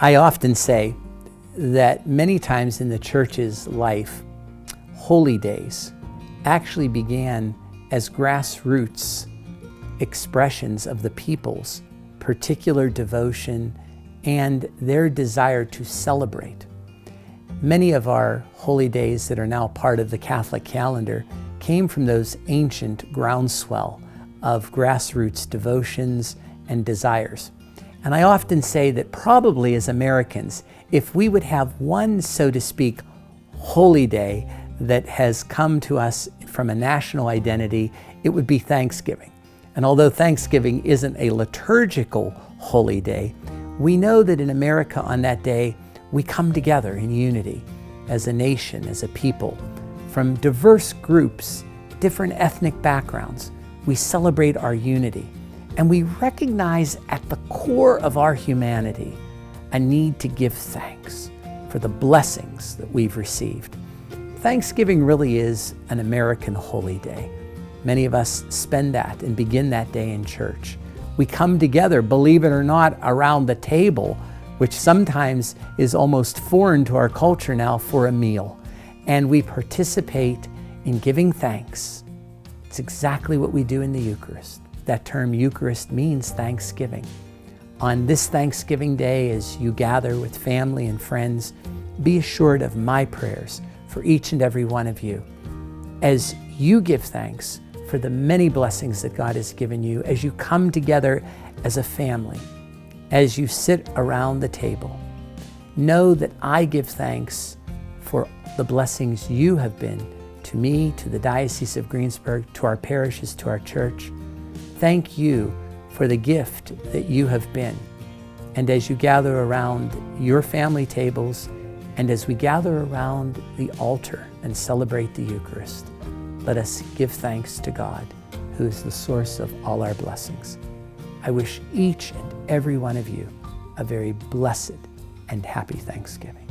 I often say that many times in the church's life, holy days actually began as grassroots expressions of the people's particular devotion and their desire to celebrate. Many of our holy days that are now part of the Catholic calendar came from those ancient groundswell of grassroots devotions and desires. And I often say that probably as Americans, if we would have one, so to speak, holy day that has come to us from a national identity, it would be Thanksgiving. And although Thanksgiving isn't a liturgical holy day, we know that in America on that day, we come together in unity as a nation, as a people, from diverse groups, different ethnic backgrounds. We celebrate our unity. And we recognize at the core of our humanity a need to give thanks for the blessings that we've received. Thanksgiving really is an American holy day. Many of us spend that and begin that day in church. We come together, believe it or not, around the table, which sometimes is almost foreign to our culture now, for a meal. And we participate in giving thanks. It's exactly what we do in the Eucharist. That term Eucharist means thanksgiving. On this Thanksgiving Day, as you gather with family and friends, be assured of my prayers for each and every one of you. As you give thanks for the many blessings that God has given you, as you come together as a family, as you sit around the table, know that I give thanks for the blessings you have been to me, to the Diocese of Greensburg, to our parishes, to our church. Thank you for the gift that you have been. And as you gather around your family tables, and as we gather around the altar and celebrate the Eucharist, let us give thanks to God, who is the source of all our blessings. I wish each and every one of you a very blessed and happy Thanksgiving.